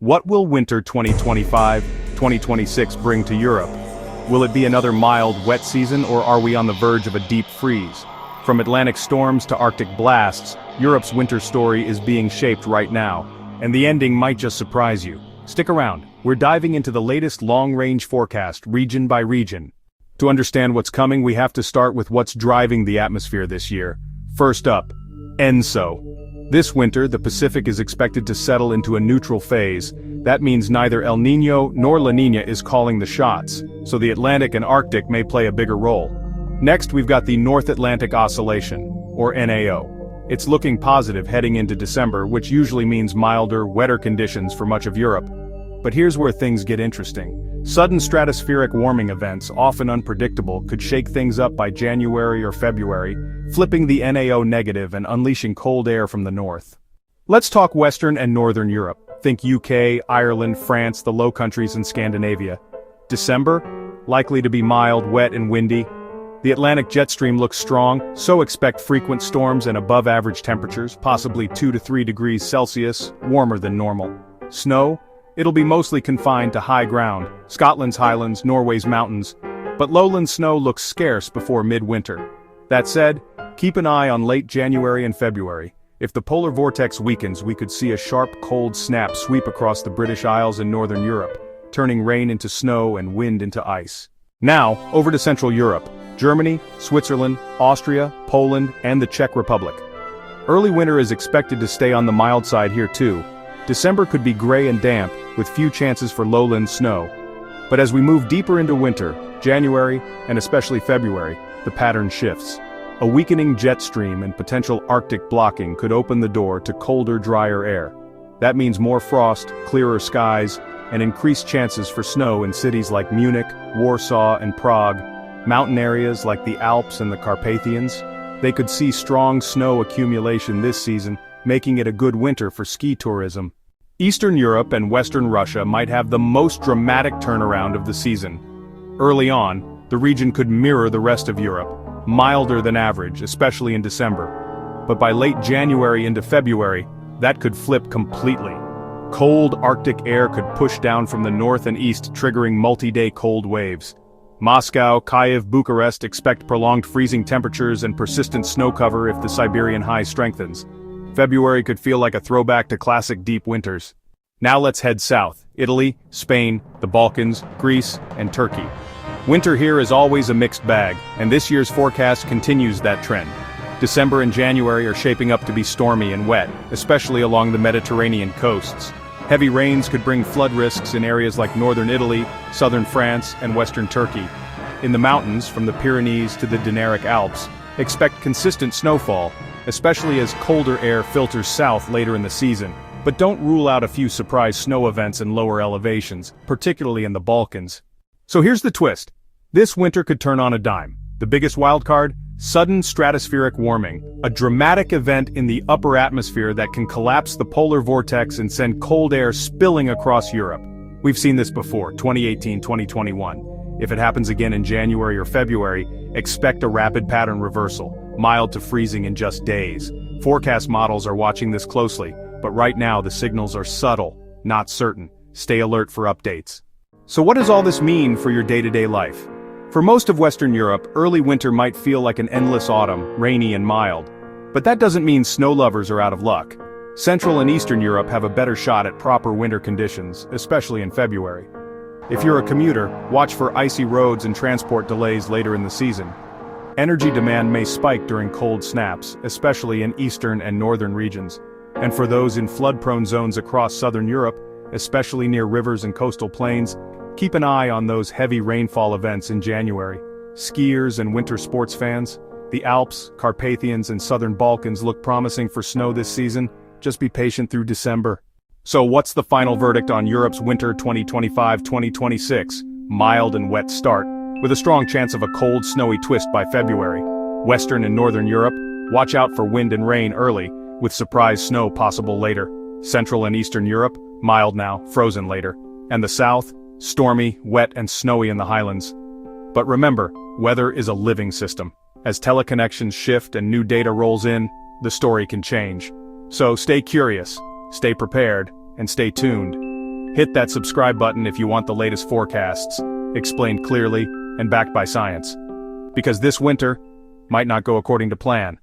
What will winter 2025-2026 bring to Europe? Will it be another mild, wet season, or are we on the verge of a deep freeze? From Atlantic storms to Arctic blasts, Europe's winter story is being shaped right now, and the ending might just surprise you. Stick around, we're diving into the latest long-range forecast, region by region. To understand what's coming, we have to start with what's driving the atmosphere this year. First up, ENSO. This winter, the Pacific is expected to settle into a neutral phase. That means neither El Niño nor La Niña is calling the shots, so the Atlantic and Arctic may play a bigger role. Next, we've got the North Atlantic Oscillation, or NAO. It's looking positive heading into December, which usually means milder, wetter conditions for much of Europe. But here's where things get interesting. Sudden stratospheric warming events, often unpredictable, could shake things up by January or February, flipping the NAO negative and unleashing cold air from the north. Let's talk Western and Northern Europe. Think UK, Ireland, France, the Low Countries and Scandinavia. December? Likely to be mild, wet and windy. The Atlantic jet stream looks strong, so expect frequent storms and above-average temperatures, possibly 2 to 3 degrees Celsius, warmer than normal. Snow? It'll be mostly confined to high ground, Scotland's highlands, Norway's mountains, but lowland snow looks scarce before midwinter. That said, keep an eye on late January and February. If the polar vortex weakens, we could see a sharp cold snap sweep across the British Isles and Northern Europe, turning rain into snow and wind into ice. Now, over to Central Europe. Germany, Switzerland, Austria, Poland, and the Czech Republic. Early winter is expected to stay on the mild side here too. December could be gray and damp, with few chances for lowland snow. But as we move deeper into winter, January, and especially February, the pattern shifts. A weakening jet stream and potential Arctic blocking could open the door to colder, drier air. That means more frost, clearer skies, and increased chances for snow in cities like Munich, Warsaw, and Prague. Mountain areas like the Alps and the Carpathians, they could see strong snow accumulation this season, making it a good winter for ski tourism. Eastern Europe and Western Russia might have the most dramatic turnaround of the season. Early on, the region could mirror the rest of Europe, milder than average, especially in December. But by late January into February, that could flip completely. Cold Arctic air could push down from the north and east, triggering multi-day cold waves. Moscow, Kyiv, Bucharest expect prolonged freezing temperatures and persistent snow cover if the Siberian high strengthens. February could feel like a throwback to classic deep winters. Now let's head south. Italy, Spain, the Balkans, Greece, and Turkey. Winter here is always a mixed bag, and this year's forecast continues that trend. December and January are shaping up to be stormy and wet, especially along the Mediterranean coasts. Heavy rains could bring flood risks in areas like northern Italy, southern France, and western Turkey. In the mountains, from the Pyrenees to the Dinaric Alps, expect consistent snowfall, especially as colder air filters south later in the season. But don't rule out a few surprise snow events in lower elevations, particularly in the Balkans. So here's the twist. This winter could turn on a dime. The biggest wildcard? Sudden stratospheric warming, a dramatic event in the upper atmosphere that can collapse the polar vortex and send cold air spilling across Europe. We've seen this before, 2018-2021. If it happens again in January or February, expect a rapid pattern reversal, mild to freezing in just days. Forecast models are watching this closely, but right now the signals are subtle, not certain. Stay alert for updates. So what does all this mean for your day-to-day life? For most of Western Europe, early winter might feel like an endless autumn, rainy and mild. But that doesn't mean snow lovers are out of luck. Central and Eastern Europe have a better shot at proper winter conditions, especially in February. If you're a commuter, watch for icy roads and transport delays later in the season. Energy demand may spike during cold snaps, especially in eastern and northern regions. And for those in flood-prone zones across southern Europe, especially near rivers and coastal plains, keep an eye on those heavy rainfall events in January. Skiers and winter sports fans, the Alps, Carpathians, and southern Balkans look promising for snow this season. Just be patient through December. So what's the final verdict on Europe's winter 2025-2026? Mild and wet start, with a strong chance of a cold, snowy twist by February. Western and Northern Europe, watch out for wind and rain early, with surprise snow possible later. Central and Eastern Europe, mild now, frozen later. And the South, stormy, wet and snowy in the highlands. But remember, weather is a living system. As teleconnections shift and new data rolls in, the story can change. So stay curious, stay prepared, and stay tuned. Hit that subscribe button if you want the latest forecasts, explained clearly and backed by science. Because this winter might not go according to plan.